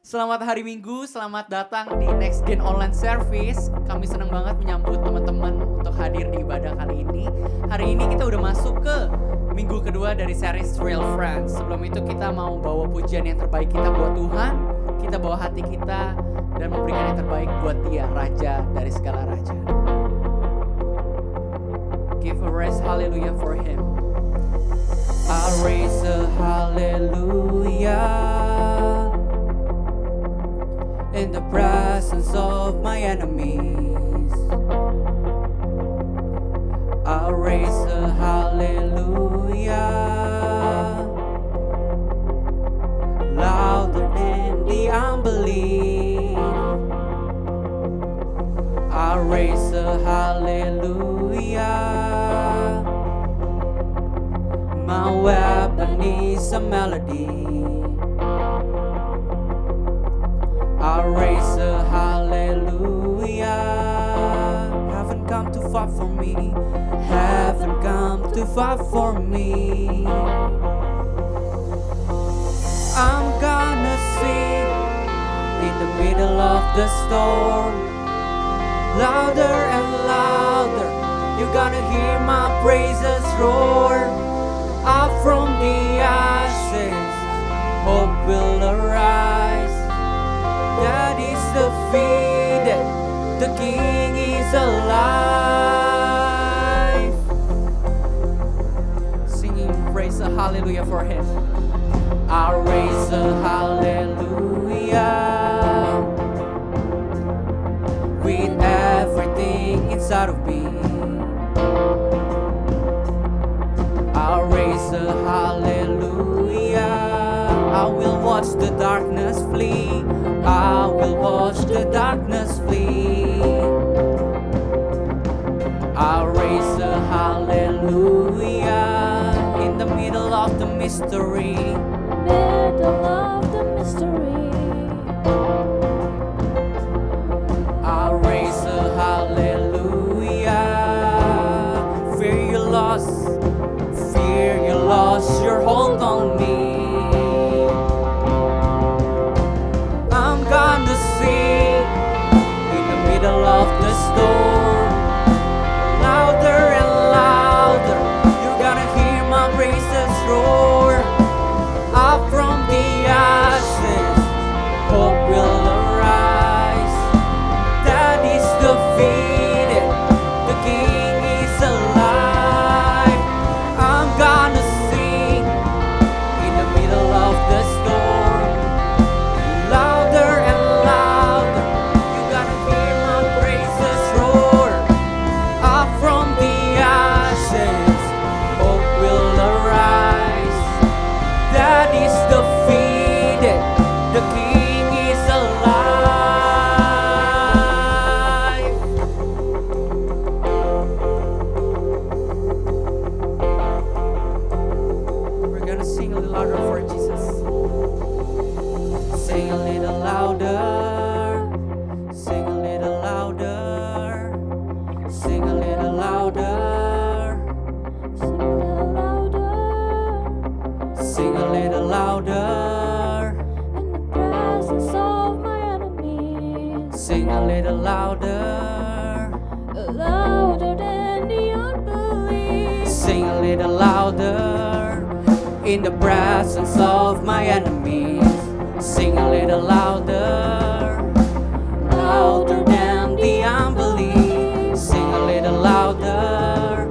Selamat hari Minggu, selamat datang di Next Gen Online Service. Kami senang banget menyambut teman-teman untuk hadir di ibadah kali ini. Hari ini kita udah masuk ke minggu kedua dari series Real Friends. Sebelum itu kita mau bawa pujian yang terbaik kita buat Tuhan. Kita bawa hati kita dan memberikan yang terbaik buat Dia, Raja dari segala raja. Give a raise hallelujah for Him. I raise a hallelujah in the presence of my enemies. I raise a hallelujah louder than the unbelief. I raise a hallelujah. My weapon is a melody. I raise a hallelujah. Haven't come too far for me. Haven't come too far for me. I'm gonna sing in the middle of the storm, louder and louder. You're gonna hear my praises roar. Up from the ashes, hope will arise. God is defeated, the King is alive. Singing praise a hallelujah for Him. I raise a hallelujah with everything inside of me. I raise a hallelujah. I will watch the darkness flee. I will watch the darkness flee. I raise a hallelujah in the middle of the mystery. Middle of the mystery. I raise a hallelujah. Fear you lost your hold on me. I'm gonna sing in the middle of the storm, louder and louder. You're gonna hear my praises roar. Up from the ashes, hope will arise. That is defeated, the King is alive. I'm gonna sing in the middle of the storm, louder and louder. You're gonna hear my praises roar. Up from the ashes, hope will arise. That is defeated, the King is alive. We're gonna sing a little louder for Jesus. Sing a little louder. Sing a little louder. Sing a little louder. Sing a little louder. Sing a little louder. In the presence of my enemies. Sing a little louder. Louder than the unbelief. Sing a little louder in the presence of my enemies. Sing a little louder, louder than the unbelief. Sing a little louder,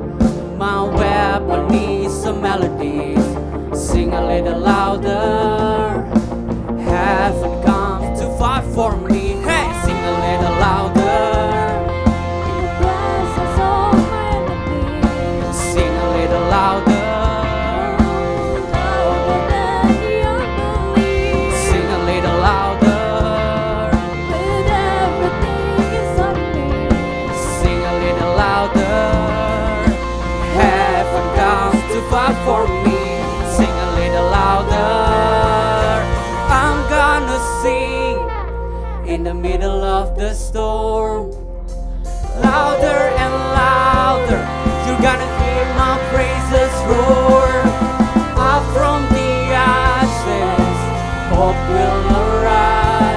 my weapon is a melody. Sing a little louder, haven't come too far for me. Hey, sing a little louder. In the presence of my enemies. Sing a little louder. Louder than the unbelief. Sing a little louder. With everything inside me. Sing a little louder. Heaven comes too far for me. Sing a little louder. I'm gonna sing in the middle of the storm, louder and louder. You're gonna hear my praises roar. Up from the ashes, hope will arise.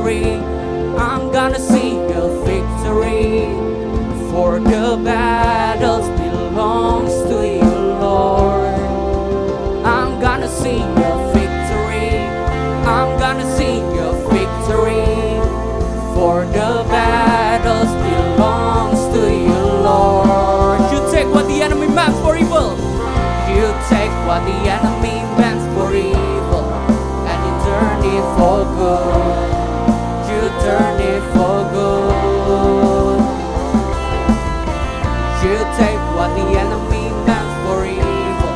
victory. I'm gonna sing a victory. For the battles belongs to you, Lord. I'm gonna sing a victory. I'm gonna sing a victory. For the battles belongs to you, Lord. You take what the enemy meant for evil. You take what the enemy meant for evil, and you turn it for good. You turn it for good. You take what the enemy meant for evil,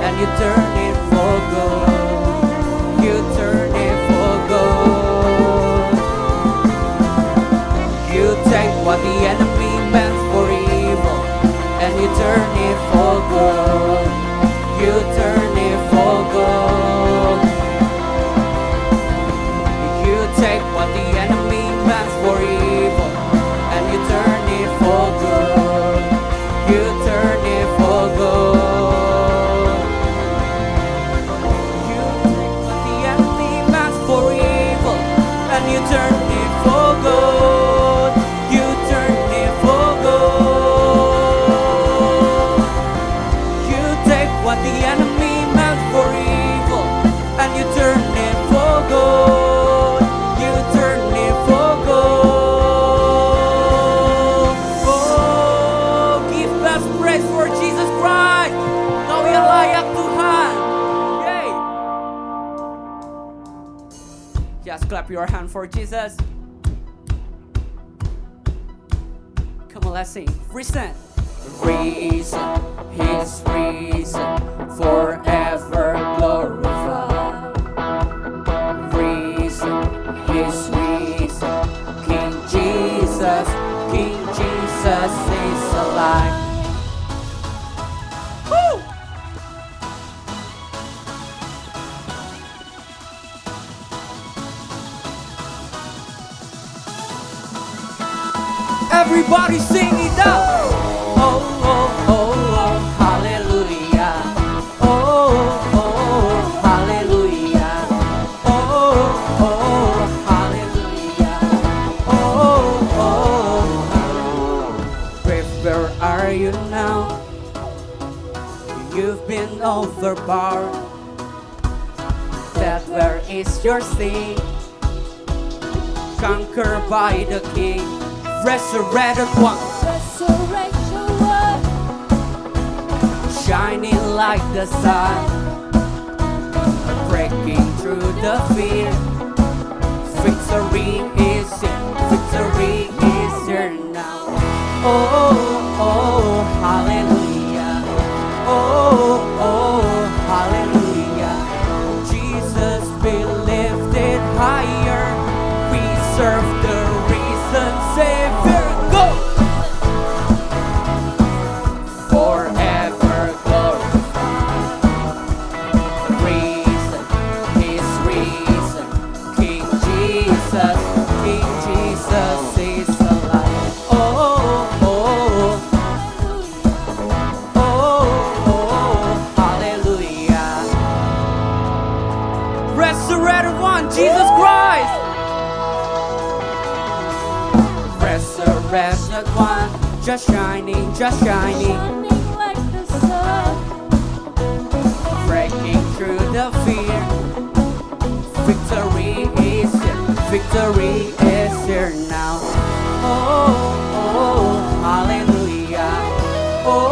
and you turn it for good. You turn it for good. You take what the enemy meant for evil, and you turn it for good. You turn it for good. You take what the enemy meant for evil, and you turn it for good. You turn it for good. You take what the enemy meant for evil, and you turn it for good. You turn it for good. You take what the enemy meant for evil, and you turn it for good. You turn it for good. Oh, give best praise for Jesus Christ. Kau yang layak Tuhan. Yay. Just clap your hand for Jesus. Come on, let's sing. Risen. Reason, His reason, forever glorified. Reason, His reason, King Jesus is alive. Woo! Everybody sing it out. Oh, oh, oh, oh, hallelujah. Oh, oh, hallelujah. Oh, oh, hallelujah. Oh, oh, where are you now? You've been overpowered. That where is your sting? Conquered by the King, resurrected one. Resurrection one, Shining like the sun, breaking through the fear. Victory is here now. Oh, oh, hallelujah. Oh, oh, hallelujah. Jesus be lifted higher. We serve the risen Savior. Go! Forever glorified. The reason, His reason, King Jesus is alive. Oh, oh, oh, oh, hallelujah. Resurrected one, Jesus Christ. Resurrected one, just shining, shining like the sun. breaking through the fear. Victory is here now. Oh, oh, hallelujah. Oh,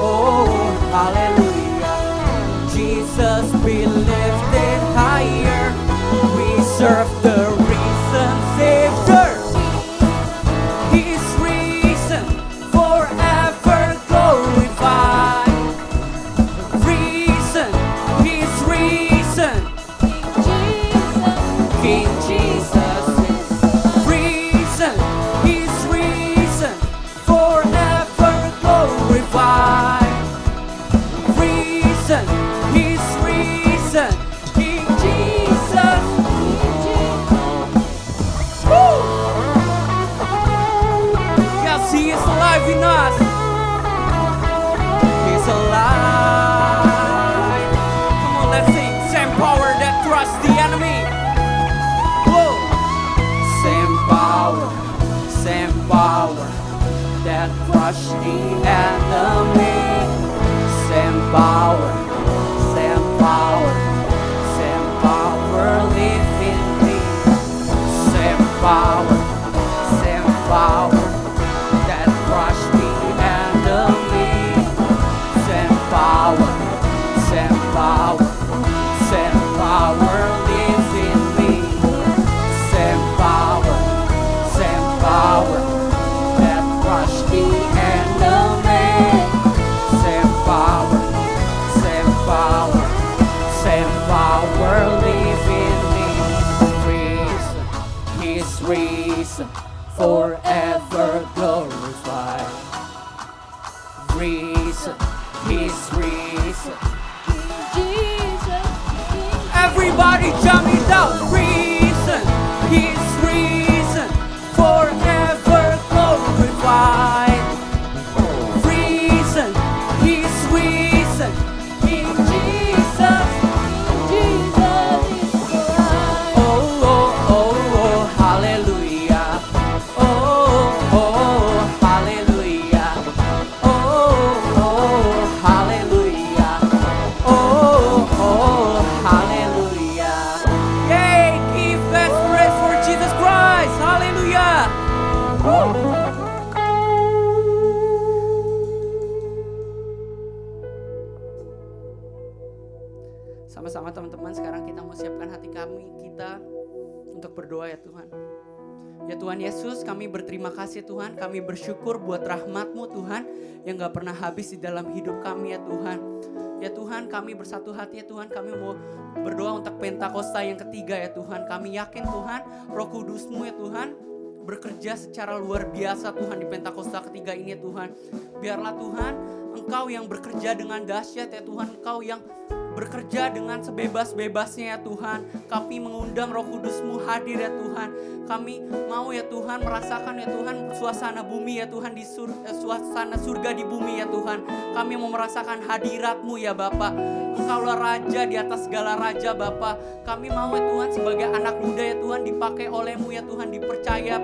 oh, hallelujah. Jesus be lifted higher. We serve the risen Savior. He's risen, forever glorified. risen, forever glorified. Risen, he's risen. Jesus, Everybody jump it out. Risen, he's risen, forever glorified. Risen, he's risen. King Jesus. Jesus is alive. Oh, oh, oh, oh, hallelujah. Oh, oh, hallelujah. Oh, oh, hallelujah. Oh, oh, hallelujah. Yay, give best praise for Jesus Christ. Hallelujah. Sama-sama teman-teman, sekarang kita mau siapkan hati kita untuk berdoa ya Tuhan. Ya Tuhan Yesus, kami berterima kasih Tuhan, kami bersyukur buat rahmat-Mu Tuhan yang gak pernah habis di dalam hidup kami ya Tuhan. Ya Tuhan, kami bersatu hati ya Tuhan, kami mau berdoa untuk Pentakosta yang ketiga ya Tuhan. Kami yakin Tuhan, Roh Kudus-Mu ya Tuhan bekerja secara luar biasa Tuhan di Pentakosta ketiga ini ya Tuhan. Biarlah Tuhan, Engkau yang bekerja dengan dahsyat ya Tuhan, Engkau yang bekerja dengan sebebas-bebasnya ya Tuhan. Kami mengundang Roh Kudus-Mu hadir ya Tuhan. Kami mau ya Tuhan merasakan ya Tuhan suasana bumi ya Tuhan, di suasana surga di bumi ya Tuhan. Kami mau merasakan hadirat-Mu ya Bapa. Engkaulah Raja di atas segala Raja Bapa. Kami mau ya Tuhan sebagai anak muda ya Tuhan dipakai oleh-Mu ya Tuhan, dipercaya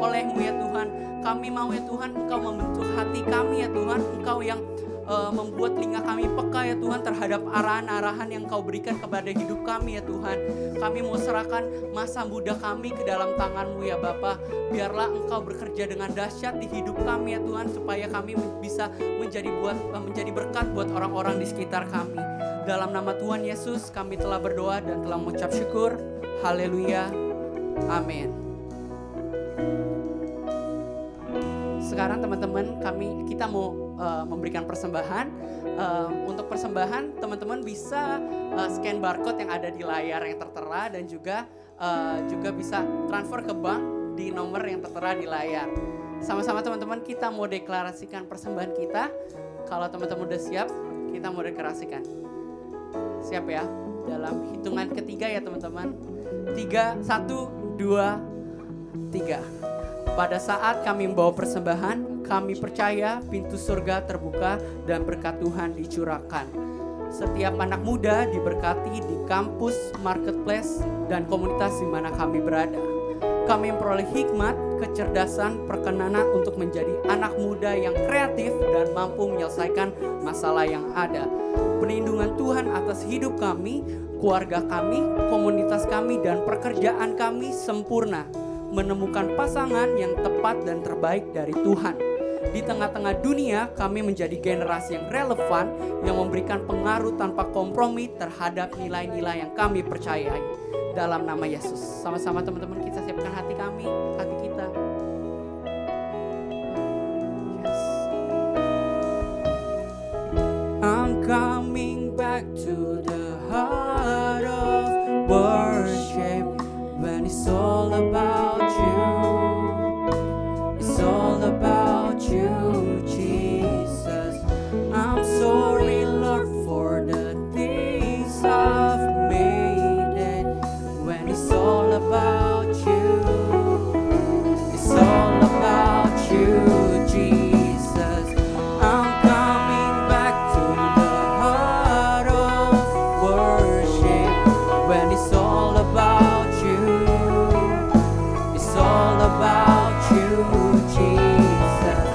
oleh-Mu ya Tuhan. Kami mau ya Tuhan Engkau membentuk hati kami ya Tuhan. Engkau yang membuat telinga kami peka ya Tuhan terhadap arahan-arahan yang Kau berikan kepada hidup kami ya Tuhan. Kami mau serahkan masa muda kami ke dalam tangan-Mu ya Bapa. Biarlah Engkau bekerja dengan dahsyat di hidup kami ya Tuhan, supaya kami bisa menjadi berkat buat orang-orang di sekitar kami. Dalam nama Tuhan Yesus kami telah berdoa dan telah mengucap syukur. Haleluya. Amin. Sekarang teman-teman, kita mau memberikan persembahan. Untuk persembahan teman-teman bisa scan barcode yang ada di layar yang tertera, dan juga bisa transfer ke bank di nomor yang tertera di layar. Sama-sama teman-teman, kita mau deklarasikan persembahan kita. Kalau teman-teman udah siap, kita mau deklarasikan. Siap ya? Dalam hitungan ketiga ya teman-teman. 3, 1, 2, 3. Pada saat kami membawa persembahan, kami percaya pintu surga terbuka dan berkat Tuhan dicurahkan. Setiap anak muda diberkati di kampus, marketplace, dan komunitas di mana kami berada. Kami memperoleh hikmat, kecerdasan, perkenanan untuk menjadi anak muda yang kreatif dan mampu menyelesaikan masalah yang ada. Perlindungan Tuhan atas hidup kami, keluarga kami, komunitas kami, dan pekerjaan kami sempurna. Menemukan pasangan yang tepat dan terbaik dari Tuhan. Di tengah-tengah dunia, kami menjadi generasi yang relevan, yang memberikan pengaruh tanpa kompromi terhadap nilai-nilai yang kami percayai. Dalam nama Yesus. Sama-sama teman-teman, kita siapkan hati kami, hati kita. Yes. I'm coming back to the heart of worship, when it's all about you. It's all about you, Jesus. I'm sorry, Lord, for the things I've made it. When it's all about you, it's all about you, Jesus. I'm coming back to the heart of worship, when it's all about you. It's all about you, Jesus.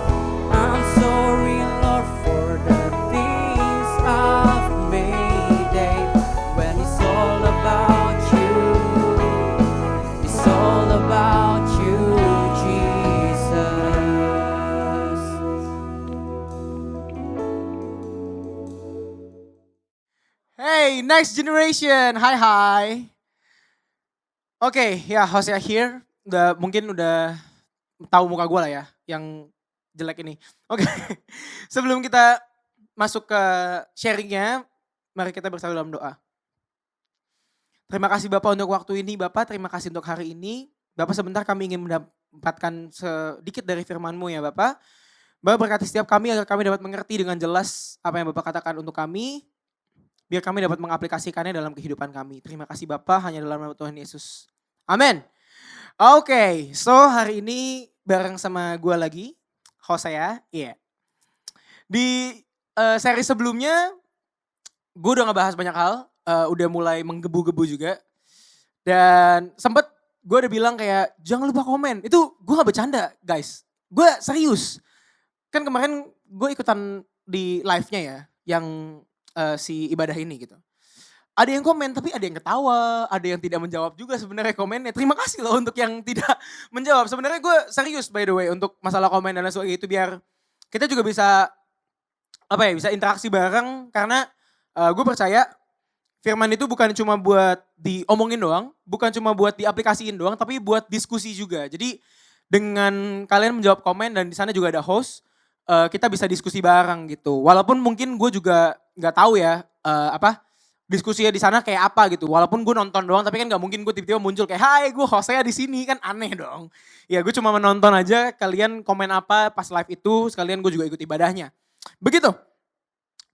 I'm sorry, Lord, for the things I've made it. When it's all about you, it's all about you, Jesus. Hey, next generation. Hai. Oke, ya Hosea here. Mungkin udah tahu muka gue lah ya, yang jelek ini. Oke, sebelum kita masuk ke sharingnya, mari kita bersatu dalam doa. Terima kasih Bapak untuk waktu ini, Bapak. Terima kasih untuk hari ini. Bapak, sebentar kami ingin menyempatkan sedikit dari firman-Mu ya Bapak. Bapak berkati setiap kami agar kami dapat mengerti dengan jelas apa yang Bapak katakan untuk kami. Biar kami dapat mengaplikasikannya dalam kehidupan kami. Terima kasih Bapak, hanya dalam nama Tuhan Yesus. Amin. Oke, so hari ini bareng sama gue lagi, Hosea. Iya. Di seri sebelumnya, gue udah ngebahas banyak hal. Udah mulai menggebu-gebu juga. Dan sempet gue udah bilang kayak, jangan lupa komen. Itu gue gak bercanda guys. Gue serius. Kan kemarin gue ikutan di live-nya ya, yang si ibadah ini gitu. Ada yang komen tapi ada yang ketawa, ada yang tidak menjawab juga sebenarnya komennya. Terima kasih loh untuk yang tidak menjawab. Sebenarnya gue serius by the way untuk masalah komen dan lain sebagainya itu biar kita juga bisa bisa interaksi bareng karena gue percaya firman itu bukan cuma buat diomongin doang, bukan cuma buat diaplikasiin doang, tapi buat diskusi juga. Jadi dengan kalian menjawab komen dan di sana juga ada host, kita bisa diskusi bareng gitu. Walaupun mungkin gue juga nggak tahu ya diskusinya di sana kayak apa gitu. Walaupun gue nonton doang, tapi kan nggak mungkin gue tiba-tiba muncul kayak, hai gue Hosea di sini, kan aneh dong. Ya gue cuma menonton aja, kalian komen apa pas live itu, sekalian gue juga ikut ibadahnya. Begitu.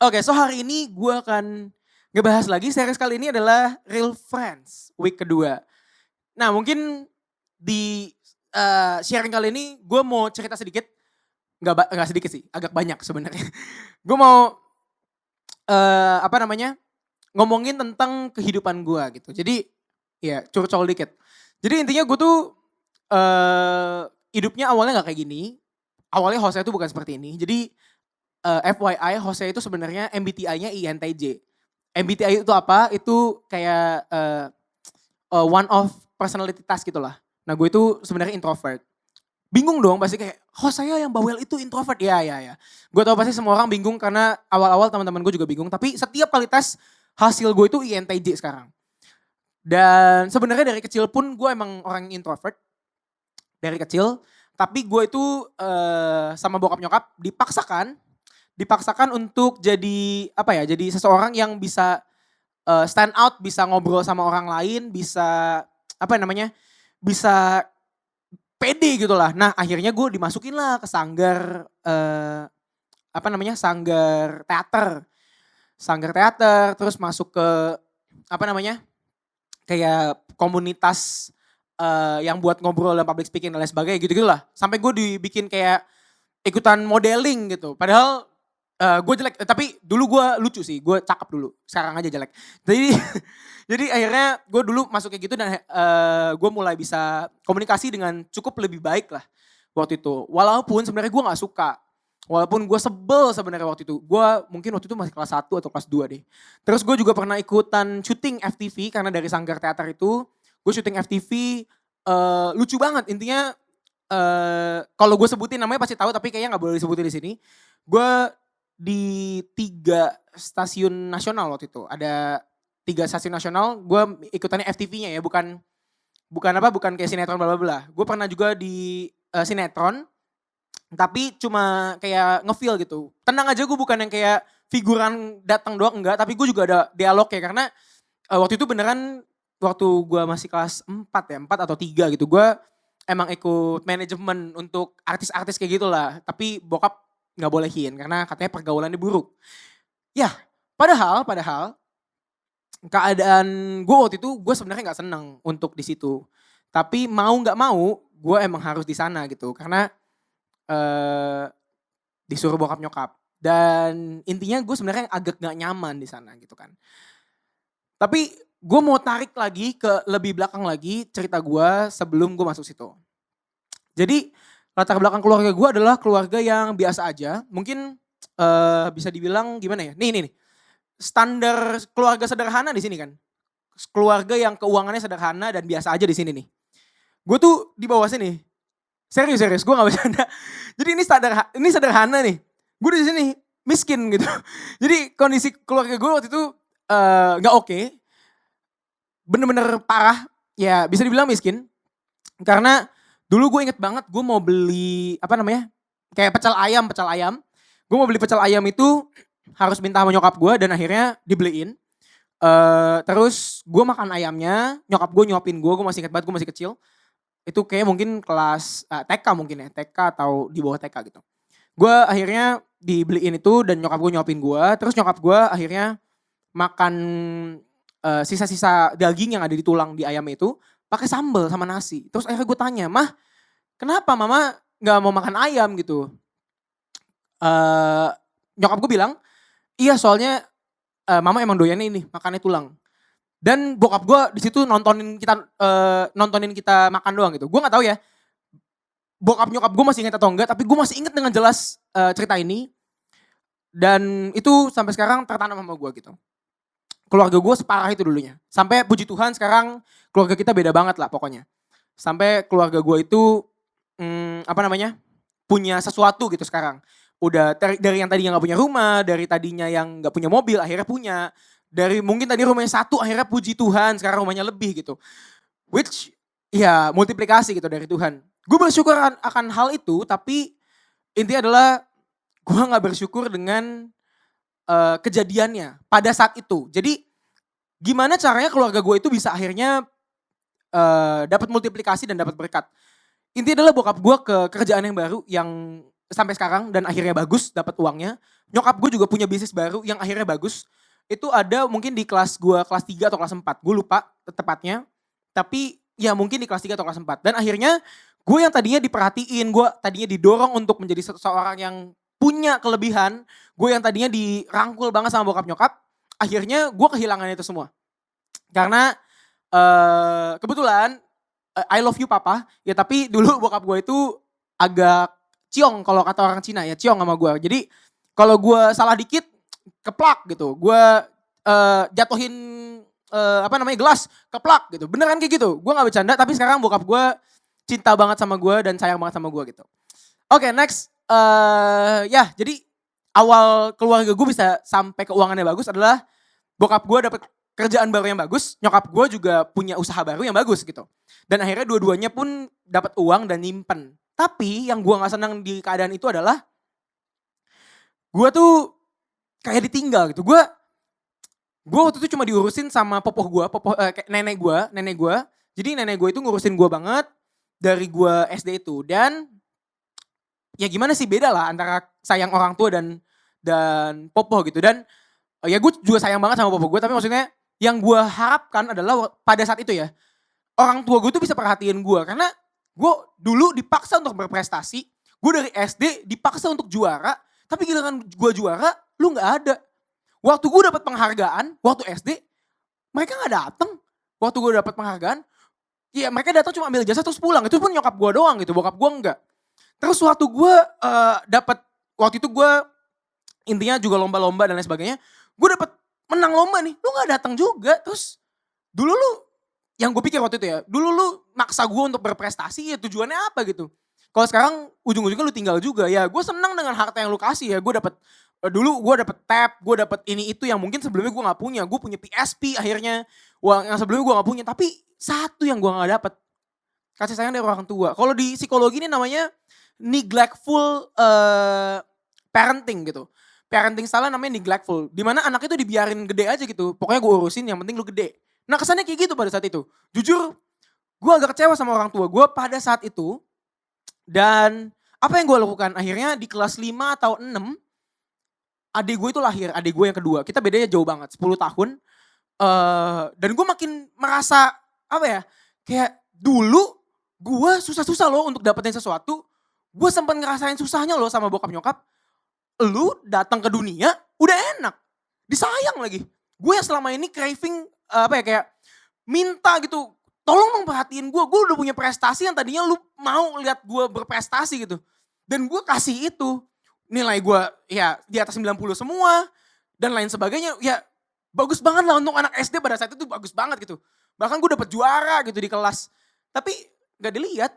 Oke, so hari ini gue akan ngebahas lagi, series kali ini adalah Real Friends, week kedua. Nah mungkin di sharing kali ini gue mau cerita sedikit, nggak sedikit sih, agak banyak sebenarnya. Gue mau ngomongin tentang kehidupan gue gitu. Jadi ya curcol dikit. Jadi intinya gue tuh hidupnya awalnya gak kayak gini. Awalnya Hosea itu bukan seperti ini. Jadi FYI Hosea itu sebenarnya MBTI-nya INTJ. MBTI itu apa? Itu kayak one of personality task gitu lah. Nah gue itu sebenarnya introvert. Bingung dong pasti kayak, Hosea yang bawel itu introvert. Ya. Gue tau pasti semua orang bingung karena awal-awal teman-teman gue juga bingung. Tapi setiap kali tes hasil gue itu INTJ sekarang. Dan sebenarnya dari kecil pun gue emang orang introvert. Dari kecil. Tapi gue itu sama bokap nyokap dipaksakan untuk jadi jadi seseorang yang bisa stand out, bisa ngobrol sama orang lain, bisa bisa pede gitu lah. Nah akhirnya gue dimasukin lah ke sanggar sanggar teater, terus masuk ke kayak komunitas yang buat ngobrol dan public speaking dan lain sebagainya gitu lah. Sampai gue dibikin kayak ikutan modeling gitu. Padahal gue jelek, tapi dulu gue lucu sih, gue cakep dulu. Sekarang aja jelek. Jadi akhirnya gue dulu masuk kayak gitu dan gue mulai bisa komunikasi dengan cukup lebih baik lah waktu itu. Walaupun sebenarnya gue gak suka. Walaupun gue sebel sebenarnya waktu itu. Gue mungkin waktu itu masih kelas 1 atau kelas 2 deh. Terus gue juga pernah ikutan syuting FTV karena dari sanggar teater itu. Gue syuting FTV lucu banget. Intinya kalau gue sebutin namanya pasti tahu tapi kayaknya gak boleh disebutin di sini. Gue di 3 stasiun nasional waktu itu. Ada 3 stasiun nasional. Gue ikutannya FTV-nya ya. Bukan kayak sinetron bla bla bla. Gue pernah juga di sinetron. Tapi cuma kayak ngefeel gitu. Tenang aja gue bukan yang kayak figuran datang doang, enggak. Tapi gue juga ada dialog ya. Karena waktu itu beneran waktu gue masih kelas 4 atau 3 gitu. Gue emang ikut manajemen untuk artis-artis kayak gitu lah. Tapi bokap gak bolehin karena katanya pergaulannya buruk. Ya padahal keadaan gue waktu itu gue sebenarnya gak seneng untuk di situ. Tapi mau gak mau gue emang harus di sana gitu. Karena disuruh bokap nyokap dan intinya gue sebenarnya agak gak nyaman di sana gitu kan. Tapi gue mau tarik lagi ke lebih belakang lagi cerita gue sebelum gue masuk situ. Jadi latar belakang keluarga gue adalah keluarga yang biasa aja. Mungkin bisa dibilang gimana ya? Nih. Standar keluarga sederhana di sini kan. Keluarga yang keuangannya sederhana dan biasa aja di sini nih. Gue tuh di bawah sini. Serius, gue gak bercanda. Jadi ini sederhana nih. Gue di sini miskin gitu. Jadi kondisi keluarga gue waktu itu gak oke. Bener-bener parah. Ya bisa dibilang miskin. Karena dulu gue inget banget gue mau beli kayak pecel ayam. Gue mau beli pecel ayam itu harus minta sama nyokap gue dan akhirnya dibeliin. Terus gue makan ayamnya, nyokap gue nyuapin gue masih inget banget, gue masih kecil. Itu kayak mungkin kelas TK mungkin ya, TK atau di bawah TK gitu. Gue akhirnya dibeliin itu dan nyokap gue nyuapin gue. Terus nyokap gue akhirnya makan sisa-sisa daging yang ada di tulang di ayam itu pakai sambal sama nasi. Terus akhirnya gue tanya, "Mah, kenapa mama nggak mau makan ayam gitu?" Nyokap gue bilang, "Iya soalnya mama emang doyannya ini makannya tulang." Dan bokap gue di situ nontonin kita makan doang gitu. Gue nggak tahu ya, bokap nyokap gue masih ingat atau enggak, tapi gue masih ingat dengan jelas cerita ini. Dan itu sampai sekarang tertanam sama gue gitu. Keluarga gue separah itu dulunya. Sampai puji Tuhan sekarang keluarga kita beda banget lah pokoknya. Sampai keluarga gue itu punya sesuatu gitu sekarang. Udah dari yang tadinya gak punya rumah, dari tadinya yang gak punya mobil akhirnya punya. Dari mungkin tadi rumahnya satu akhirnya puji Tuhan sekarang rumahnya lebih gitu. Which ya multiplikasi gitu dari Tuhan. Gue bersyukur akan hal itu, tapi intinya adalah gue gak bersyukur dengan kejadiannya pada saat itu. Jadi gimana caranya keluarga gue itu bisa akhirnya dapat multiplikasi dan dapat berkat. Intinya adalah bokap gue ke kerjaan yang baru yang sampai sekarang dan akhirnya bagus dapat uangnya. Nyokap gue juga punya bisnis baru yang akhirnya bagus. Itu ada mungkin di kelas gue kelas 3 atau kelas 4. Gue lupa tepatnya. Tapi ya mungkin di kelas 3 atau kelas 4. Dan akhirnya gue yang tadinya diperhatiin, gue tadinya didorong untuk menjadi seseorang yang punya kelebihan. Gue yang tadinya dirangkul banget sama bokap nyokap. Akhirnya gue kehilangan itu semua. Karena kebetulan I love you papa. Ya tapi dulu bokap gue itu agak ciong kalau kata orang Cina ya. Ciong sama gue. Jadi kalau gue salah dikit keplak gitu. Gue jatuhin gelas keplak gitu. Beneran kayak gitu. Gue gak bercanda tapi sekarang bokap gue cinta banget sama gue dan sayang banget sama gue gitu. Oke, next. Jadi awal keluarga gue bisa sampai keuangannya bagus adalah bokap gue dapet kerjaan baru yang bagus, nyokap gue juga punya usaha baru yang bagus gitu. Dan akhirnya dua-duanya pun dapat uang dan nyimpen. Tapi yang gue gak senang di keadaan itu adalah gue tuh kayak ditinggal gitu. Gue waktu itu cuma diurusin sama nenek gue. Jadi nenek gue itu ngurusin gue banget dari gue SD itu. Dan ya gimana sih beda lah antara sayang orang tua dan popo gitu. Dan ya gue juga sayang banget sama popo gue, tapi maksudnya yang gue harapkan adalah pada saat itu ya, orang tua gue tuh bisa perhatiin gue. Karena gue dulu dipaksa untuk berprestasi, gue dari SD dipaksa untuk juara, tapi giliran gue juara, lu gak ada. Waktu gue dapat penghargaan, waktu SD, mereka gak dateng. Waktu gue dapat penghargaan, ya mereka datang cuma ambil jasa terus pulang. Itu pun nyokap gue doang gitu, bokap gue enggak. Terus waktu gue waktu itu gue intinya juga lomba-lomba dan lain sebagainya, gue dapat menang lomba nih, lu gak datang juga. Terus dulu lu, yang gue pikir waktu itu ya, dulu lu maksa gue untuk berprestasi ya tujuannya apa gitu. Kalau sekarang ujung-ujungnya lu tinggal juga, ya gue senang dengan harta yang lu kasih ya. Gue dapat dulu gue dapat tab, gue dapat ini itu yang mungkin sebelumnya gue gak punya. Gue punya PSP akhirnya, yang sebelumnya gue gak punya. Tapi satu yang gue gak dapat, kasih sayang dari orang tua. Kalau di psikologi ini namanya neglectful parenting gitu. Parenting salah namanya neglectful. Dimana anak itu dibiarin gede aja gitu. Pokoknya gue urusin yang penting lu gede. Nah kesannya kayak gitu pada saat itu. Jujur gue agak kecewa sama orang tua gue pada saat itu. Dan apa yang gue lakukan? Akhirnya di kelas 5 atau 6. Adik gue itu lahir. Adik gue yang kedua. Kita bedanya jauh banget. 10 tahun. Dan gue makin merasa kayak dulu gue susah-susah loh untuk dapetin sesuatu. Gue sempat ngerasain susahnya loh sama bokap nyokap. Lu datang ke dunia udah enak, disayang lagi. Gue yang selama ini craving kayak minta gitu, tolong dong perhatiin gue udah punya prestasi yang tadinya lu mau lihat gue berprestasi gitu. Dan gue kasih itu, nilai gue ya di atas 90 semua dan lain sebagainya. Ya bagus banget lah untuk anak SD pada saat itu, bagus banget gitu. Bahkan gue dapet juara gitu di kelas, tapi gak dilihat.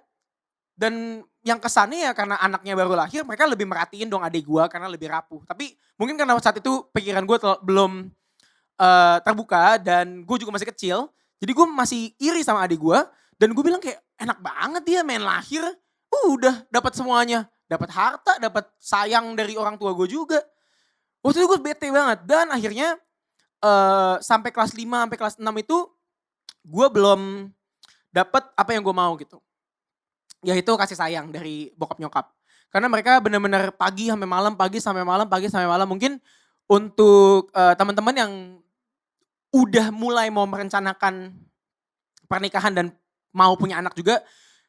Dan yang kesannya ya karena anaknya baru lahir, mereka lebih merhatiin dong adik gue karena lebih rapuh. Tapi mungkin karena saat itu pikiran gue belum terbuka dan gue juga masih kecil. Jadi gue masih iri sama adik gue. Dan gue bilang kayak enak banget dia main lahir. Udah dapat semuanya. Dapat harta, dapat sayang dari orang tua gue juga. Waktu itu gue bete banget. Dan akhirnya sampai kelas 5, sampai kelas 6 itu gue belum dapat apa yang gue mau gitu. yaitu kasih sayang dari bokap nyokap. Karena mereka benar-benar pagi sampai malam, pagi sampai malam, pagi sampai malam. Mungkin untuk teman-teman yang udah mulai mau merencanakan pernikahan dan mau punya anak juga,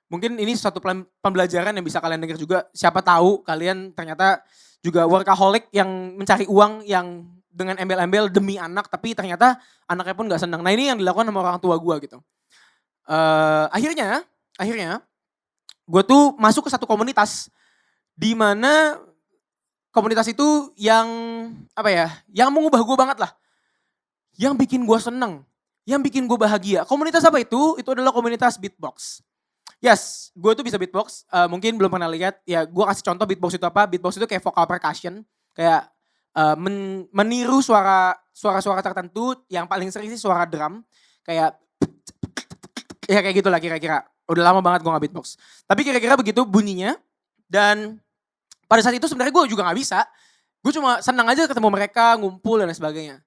mungkin ini suatu pembelajaran yang bisa kalian dengar juga. Siapa tahu kalian ternyata juga workaholic yang mencari uang yang dengan embel-embel demi anak, tapi ternyata anaknya pun gak senang. Nah ini yang dilakukan sama orang tua gue gitu. Akhirnya gue tuh masuk ke satu komunitas di mana komunitas itu yang apa ya, yang mengubah gue banget lah, yang bikin gue seneng, yang bikin gue bahagia. Komunitas apa itu? Itu adalah komunitas beatbox. Yes, gue tuh bisa beatbox. Mungkin belum pernah lihat. Ya, gue kasih contoh beatbox itu apa. Beatbox itu kayak vocal percussion, kayak meniru suara-suara tertentu. Yang paling sering sih suara drum, kayak ya kayak gitulah kira-kira. Udah lama banget gue gak beatbox. Tapi kira-kira begitu bunyinya. Dan pada saat itu sebenarnya gue juga gak bisa. Gue cuma senang aja ketemu mereka, ngumpul dan sebagainya.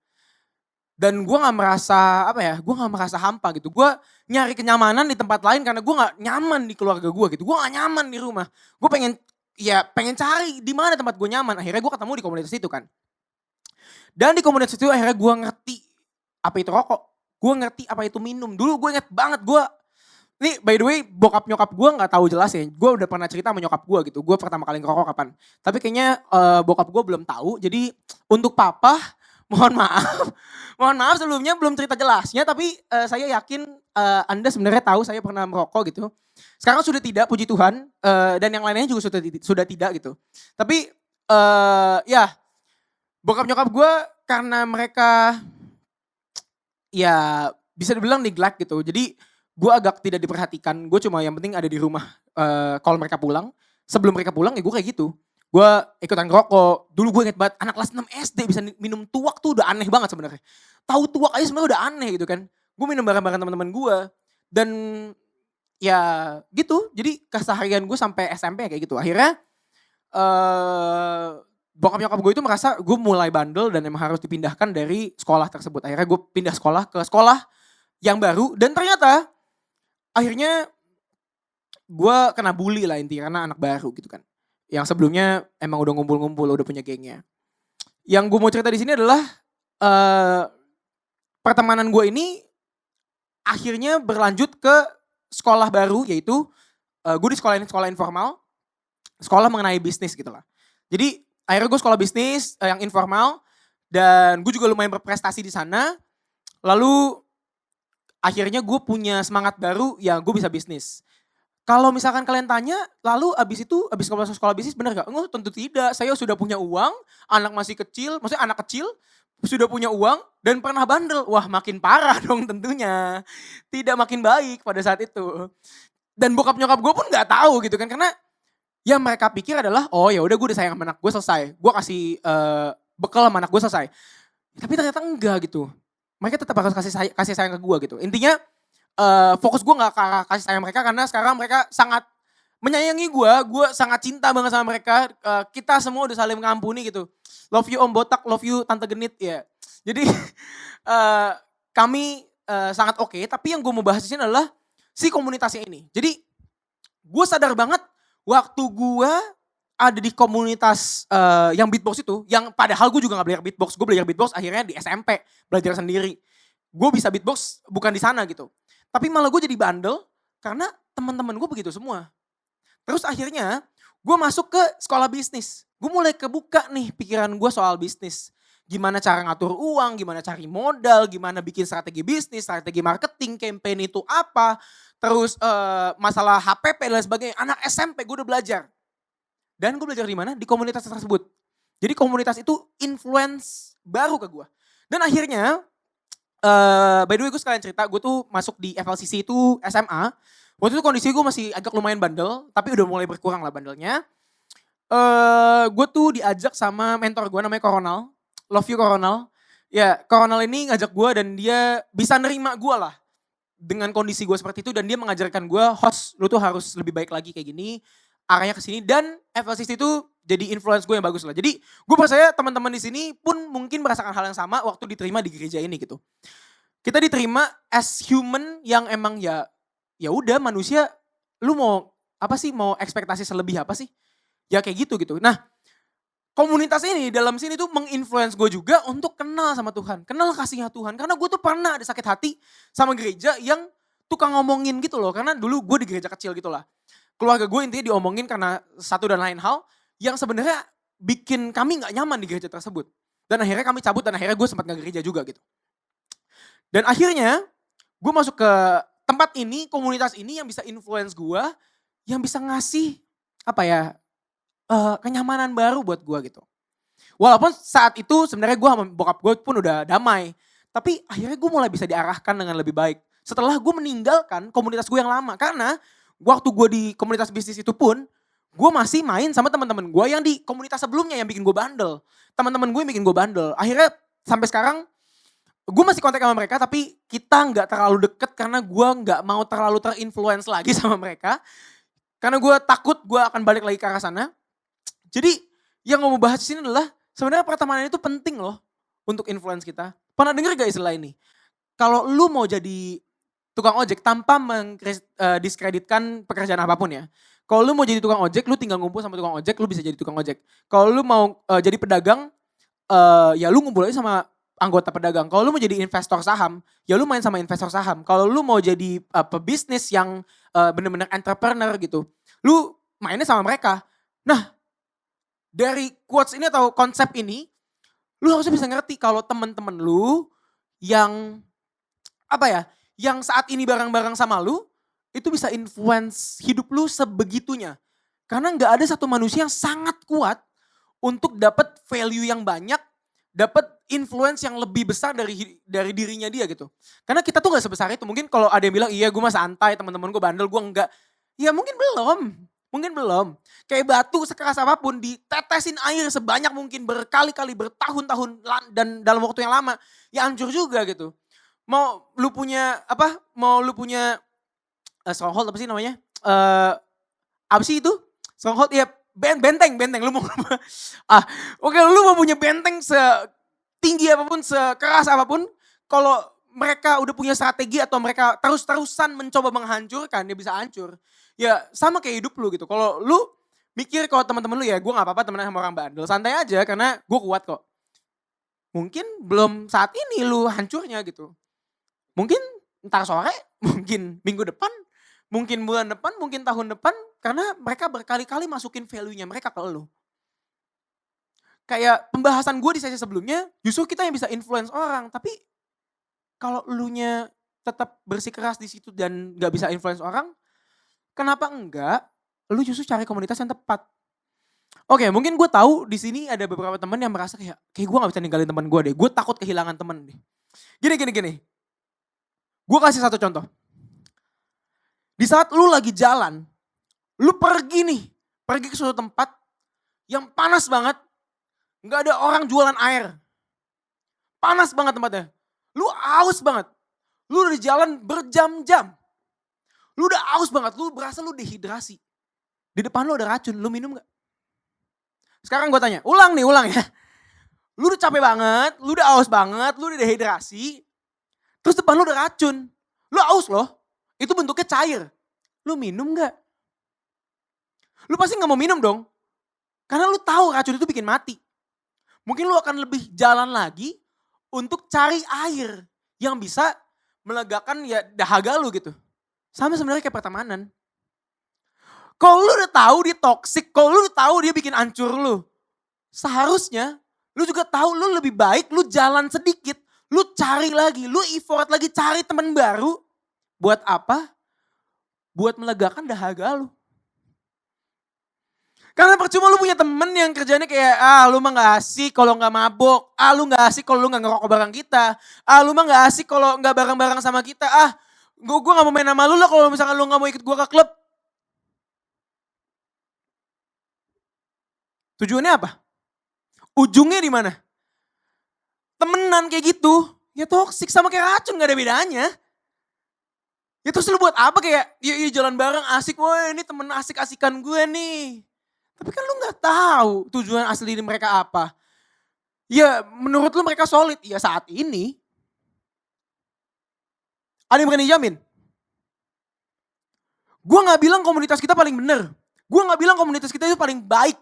Dan gue gak merasa, gue gak merasa hampa gitu. Gue nyari kenyamanan di tempat lain karena gue gak nyaman di keluarga gue gitu. Gue gak nyaman di rumah. Gue pengen cari di mana tempat gue nyaman. Akhirnya gue ketemu di komunitas itu kan. Dan di komunitas itu akhirnya gue ngerti apa itu rokok. Gue ngerti apa itu minum. Dulu gue inget banget nih by the way bokap nyokap gue gak tahu jelas ya. Gue udah pernah cerita sama nyokap gue gitu. Gue pertama kali ngerokok kapan. Tapi kayaknya bokap gue belum tahu. Jadi untuk papa mohon maaf sebelumnya belum cerita jelasnya. Tapi saya yakin Anda sebenarnya tahu saya pernah merokok gitu. Sekarang sudah tidak, puji Tuhan. Dan yang lainnya juga sudah tidak gitu. Tapi ya bokap nyokap gue karena mereka ya bisa dibilang neglect gitu. Jadi gue agak tidak diperhatikan. Gue cuma yang penting ada di rumah kalau mereka pulang. Sebelum mereka pulang ya gue kayak gitu. Gue ikutan ngerokok. Dulu gue inget banget anak kelas 6 SD bisa minum tuak tuh udah aneh banget sebenarnya. Tahu tuak aja sebenarnya udah aneh gitu kan. Gue minum bareng-bareng teman-teman gue. Dan ya gitu. Jadi keseharian gue sampai SMP kayak gitu. Akhirnya bokap nyokap gue itu merasa gue mulai bandel dan emang harus dipindahkan dari sekolah tersebut. Akhirnya gue pindah sekolah ke sekolah yang baru. Dan ternyata akhirnya gue kena bully lah intinya karena anak baru gitu kan. Yang sebelumnya emang udah ngumpul-ngumpul, udah punya gengnya. Yang gue mau cerita di sini adalah pertemanan gue ini akhirnya berlanjut ke sekolah baru, yaitu gue di sekolah informal, sekolah mengenai bisnis gitu lah. Jadi akhirnya gue sekolah bisnis yang informal dan gue juga lumayan berprestasi di sana. Lalu akhirnya gue punya semangat baru, ya gue bisa bisnis. Kalau misalkan kalian tanya, lalu abis sekolah bisnis benar gak? Enggak, tentu tidak. Saya sudah punya uang, anak masih kecil, maksudnya anak kecil, sudah punya uang dan pernah bandel. Wah makin parah dong tentunya. Tidak makin baik pada saat itu. Dan bokap nyokap gue pun gak tahu gitu kan. Karena yang mereka pikir adalah, oh ya udah gue udah sayang sama anak gue selesai. Gue kasih bekal sama anak gue selesai. Tapi ternyata enggak gitu. Mereka tetap harus kasih sayang ke gue gitu. Intinya fokus gue gak ke arah kasih sayang mereka karena sekarang mereka sangat menyayangi gue sangat cinta banget sama mereka. Kita semua udah saling mengampuni gitu. Love you Om Botak, love you Tante Genit ya. Jadi kami sangat oke. Tapi yang gue mau bahas di sini adalah si komunitasnya ini. Jadi gue sadar banget waktu gue ada di komunitas yang beatbox itu, yang padahal gue juga gak belajar beatbox. Gue belajar beatbox akhirnya di SMP, belajar sendiri. Gue bisa beatbox bukan di sana gitu. Tapi malah gue jadi bandel karena teman-teman gue begitu semua. Terus akhirnya gue masuk ke sekolah bisnis. Gue mulai kebuka nih pikiran gue soal bisnis. Gimana cara ngatur uang, gimana cari modal, gimana bikin strategi bisnis, strategi marketing, campaign itu apa. Terus masalah HPP dan sebagainya. Anak SMP gue udah belajar. Dan gue belajar di mana? Di komunitas tersebut. Jadi komunitas itu influence baru ke gue. Dan akhirnya by the way gue sekalian cerita, gue tuh masuk di FLCC itu SMA. Waktu itu kondisi gue masih agak lumayan bandel, tapi udah mulai berkurang lah bandelnya. Gue tuh diajak sama mentor gue namanya Coronal. Love you Coronal. Ya Coronal ini ngajak gue dan dia bisa nerima gue lah. Dengan kondisi gue seperti itu dan dia mengajarkan gue, host lu tuh harus lebih baik lagi kayak gini. Arahnya ke sini dan FLCC itu jadi influence gue yang bagus lah. Jadi gue percaya teman-teman di sini pun mungkin merasakan hal yang sama waktu diterima di gereja ini gitu. Kita diterima as human yang emang ya udah manusia, lu mau apa sih mau ekspektasi selebih apa sih? Ya kayak gitu. Nah, komunitas ini dalam sini tuh menginfluence gue juga untuk kenal sama Tuhan. Kenal kasihnya Tuhan. Karena gue tuh pernah ada sakit hati sama gereja yang tukang ngomongin gitu loh. Karena dulu gue di gereja kecil gitu lah. Keluarga gue intinya diomongin karena satu dan lain hal yang sebenarnya bikin kami gak nyaman di gereja tersebut. Dan akhirnya kami cabut dan akhirnya gue sempat gak gereja juga gitu. Dan akhirnya gue masuk ke tempat ini, komunitas ini yang bisa influence gue. Yang bisa ngasih apa ya, kenyamanan baru buat gue gitu. Walaupun saat itu sebenarnya gue sama bokap gue pun udah damai. Tapi akhirnya gue mulai bisa diarahkan dengan lebih baik. Setelah gue meninggalkan komunitas gue yang lama. Karena waktu gue di komunitas bisnis itu pun, gue masih main sama teman-teman gue yang di komunitas sebelumnya yang bikin gue bandel. Teman-teman gue yang bikin gue bandel. Akhirnya sampai sekarang gue masih kontak sama mereka tapi kita gak terlalu deket karena gue gak mau terlalu terinfluence lagi sama mereka. Karena gue takut gue akan balik lagi ke arah sana. Jadi yang mau bahas di sini adalah sebenarnya pertemanan itu penting loh untuk influence kita. Pernah denger gak istilah ini? Kalau lu mau jadi tukang ojek tanpa mendiskreditkan pekerjaan apapun ya. Kalau lu mau jadi tukang ojek, lu tinggal ngumpul sama tukang ojek, lu bisa jadi tukang ojek. Kalau lu mau jadi pedagang, ya lu ngumpul aja sama anggota pedagang. Kalau lu mau jadi investor saham, ya lu main sama investor saham. Kalau lu mau jadi pebisnis yang bener-bener entrepreneur gitu, lu mainnya sama mereka. Nah, dari quotes ini atau konsep ini, lu harusnya bisa ngerti kalau teman-teman lu yang apa ya, yang saat ini bareng-bareng sama lu, itu bisa influence hidup lu sebegitunya. Karena nggak ada satu manusia yang sangat kuat untuk dapat value yang banyak, dapat influence yang lebih besar dari dirinya dia gitu. Karena kita tuh nggak sebesar itu. Mungkin kalau ada yang bilang, iya gue mah santai, teman-teman gue bandel, gue enggak. Ya mungkin belum. Kayak batu sekeras apapun ditetesin air sebanyak mungkin berkali-kali bertahun-tahun dan dalam waktu yang lama ya hancur juga gitu. Mau lu punya stronghold apa sih namanya? Apa sih itu? Stronghold ya benteng lu mau oke, lu mau punya benteng setinggi apapun, sekeras apapun, kalau mereka udah punya strategi atau mereka terus-terusan mencoba menghancurkan, dia bisa hancur. Ya sama kayak hidup lu gitu. Kalau lu mikir kalau teman-teman lu ya gue gak apa-apa temenan sama orang bandel. Santai aja karena gue kuat kok. Mungkin belum saat ini lu hancurnya gitu. Mungkin ntar sore, mungkin minggu depan, mungkin bulan depan, mungkin tahun depan. Karena mereka berkali-kali masukin value-nya mereka ke lu. Kayak pembahasan gue di sesi sebelumnya, justru kita yang bisa influence orang. Tapi kalau elunya tetap bersikeras di situ dan gak bisa influence orang, kenapa enggak lu justru cari komunitas yang tepat. Oke, mungkin gue tahu di sini ada beberapa teman yang merasa kayak gue gak bisa ninggalin teman gue deh. Gue takut kehilangan teman deh. Gini. Gue kasih satu contoh. Di saat lu lagi jalan, lu pergi ke suatu tempat yang panas banget. Gak ada orang jualan air. Panas banget tempatnya. Lu haus banget. Lu udah di jalan berjam-jam. Lu udah haus banget, lu berasa lu dehidrasi. Di depan lu ada racun, lu minum gak? Sekarang gue tanya, ulang ya. Lu udah capek banget, lu udah haus banget, lu udah dehidrasi. Terus depan lu ada racun. Lu haus loh, itu bentuknya cair. Lu minum gak? Lu pasti gak mau minum dong. Karena lu tahu racun itu bikin mati. Mungkin lu akan lebih jalan lagi untuk cari air yang bisa melegakan ya dahaga lu gitu. Sama sebenarnya kayak pertemanan. Kalau lu udah tahu dia toksik, kalau lu udah tahu dia bikin hancur lu. Seharusnya lu juga tahu lu lebih baik lu jalan sedikit. Lu cari lagi, lu effort lagi cari teman baru. Buat apa? Buat melegakan dahaga lu. Karena percuma lu punya temen yang kerjanya kayak, lu mah gak asik kalau gak mabok. Lu gak asik kalau lu gak ngerokok bareng kita. Lu mah gak asik kalau gak bareng-bareng sama kita. Gue gak mau main sama lu lah kalau misalkan lu gak mau ikut gue ke klub. Tujuannya apa? Ujungnya di mana? Temenan kayak gitu, ya toksik sama kayak racun gak ada bedanya. Ya terus lu buat apa kayak, iya jalan bareng asik, woi ini temen asik-asikan gue nih. Tapi kan lu gak tahu tujuan asli dari mereka apa. Ya menurut lu mereka solid, ya saat ini. Ada yang berani jamin? Gue gak bilang komunitas kita paling bener. Gue gak bilang komunitas kita itu paling baik.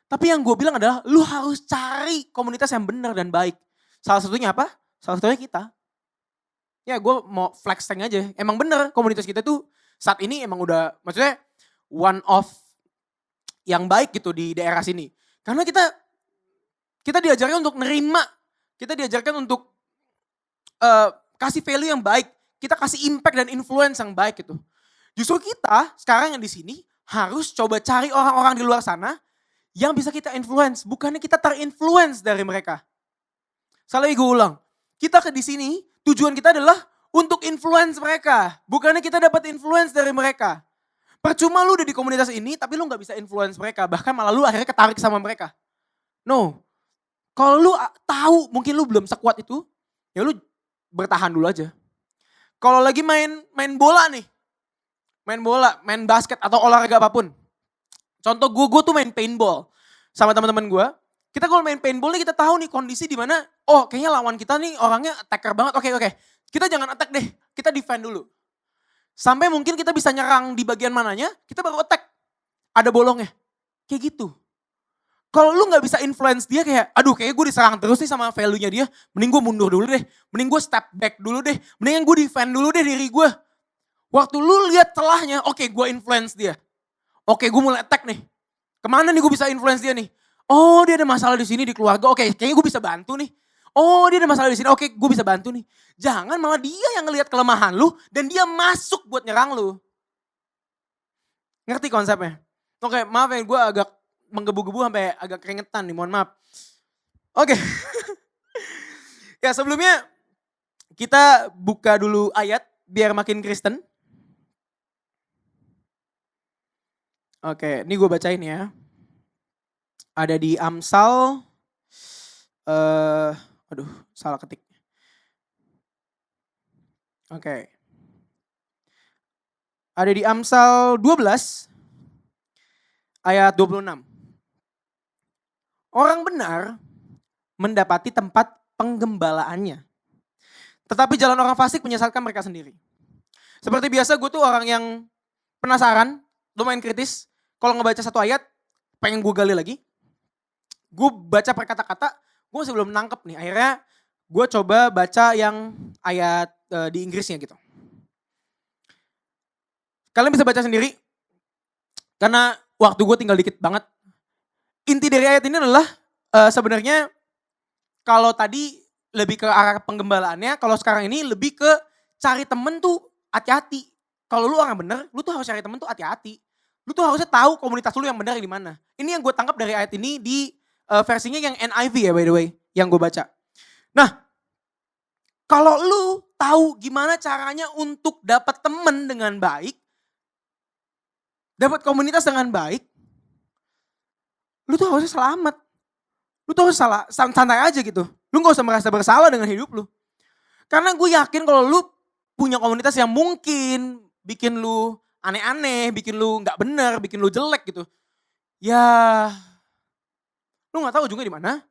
Tapi yang gue bilang adalah lu harus cari komunitas yang bener dan baik. Salah satunya apa? Salah satunya kita. Ya gue mau flexing aja. Emang bener komunitas kita tuh saat ini emang udah maksudnya one of yang baik gitu di daerah sini. Karena kita diajarkan untuk nerima. Kita diajarkan untuk kasih value yang baik. Kita kasih impact dan influence yang baik gitu. Justru kita sekarang yang di sini harus coba cari orang-orang di luar sana yang bisa kita influence. Bukannya kita terinfluence dari mereka. Sekali lagi gue ulang. Kita di sini tujuan kita adalah untuk influence mereka. Bukannya kita dapat influence dari mereka. Percuma lu udah di komunitas ini tapi lu gak bisa influence mereka. Bahkan malah lu akhirnya ketarik sama mereka. No. Kalau lu tahu mungkin lu belum sekuat itu. Ya lu bertahan dulu aja. Kalau lagi main bola nih. Main bola, main basket atau olahraga apapun. Contoh gue tuh main paintball sama teman-teman gue. Kita kalau main paintball nih kita tahu nih kondisi di mana oh kayaknya lawan kita nih orangnya attacker banget. Oke. Kita jangan attack deh, kita defend dulu. Sampai mungkin kita bisa nyerang di bagian mananya, kita baru attack. Ada bolongnya. Kayak gitu. Kalau lu gak bisa influence dia kayak, aduh kayaknya gue diserang terus nih sama value-nya dia. Mending gue mundur dulu deh, mending gue step back dulu deh. Mendingan gue defend dulu deh diri gue. Waktu lu lihat celahnya, oke gue influence dia. Oke, gue mulai attack nih. Kemana nih gue bisa influence dia nih? Oh, dia ada masalah di sini di keluarga. Oke, kayaknya gue bisa bantu nih. Oh, dia ada masalah di sini. Oke, gue bisa bantu nih. Jangan malah dia yang ngelihat kelemahan lu dan dia masuk buat nyerang lu. Ngerti konsepnya? Oke, maaf ya gue agak menggebu-gebu sampai agak keringetan nih, mohon maaf. Oke. Ya, sebelumnya kita buka dulu ayat biar makin Kristen. Oke, ini gue bacain ya. Ada di Amsal, aduh salah ketik. Oke. Ada di Amsal 12 ayat 26. Orang benar mendapati tempat penggembalaannya. Tetapi jalan orang fasik menyesatkan mereka sendiri. Seperti biasa gue tuh orang yang penasaran, lumayan kritis. Kalau ngebaca satu ayat, pengen gue gali lagi. Gue baca per kata-kata, gue masih belum nangkep nih. Akhirnya gue coba baca yang ayat di Inggrisnya gitu. Kalian bisa baca sendiri. Karena waktu gue tinggal dikit banget. Inti dari ayat ini adalah sebenarnya kalau tadi lebih ke arah penggembalaannya, kalau sekarang ini lebih ke cari temen tuh hati-hati. Kalau lu orang bener, lu tuh harus cari temen tuh hati-hati. Lu tuh harusnya tahu komunitas lu yang benar di mana. Ini yang gue tangkap dari ayat ini di versinya yang NIV ya by the way, yang gue baca. Nah, kalau lu tahu gimana caranya untuk dapat temen dengan baik, dapat komunitas dengan baik, lu tuh harusnya selamat. Lu tuh harus santai aja gitu. Lu gak usah merasa bersalah dengan hidup lu. Karena gue yakin kalau lu punya komunitas yang mungkin bikin lu aneh-aneh, bikin lu gak bener, bikin lu jelek gitu. Ya, lu gak tahu ujungnya di mana.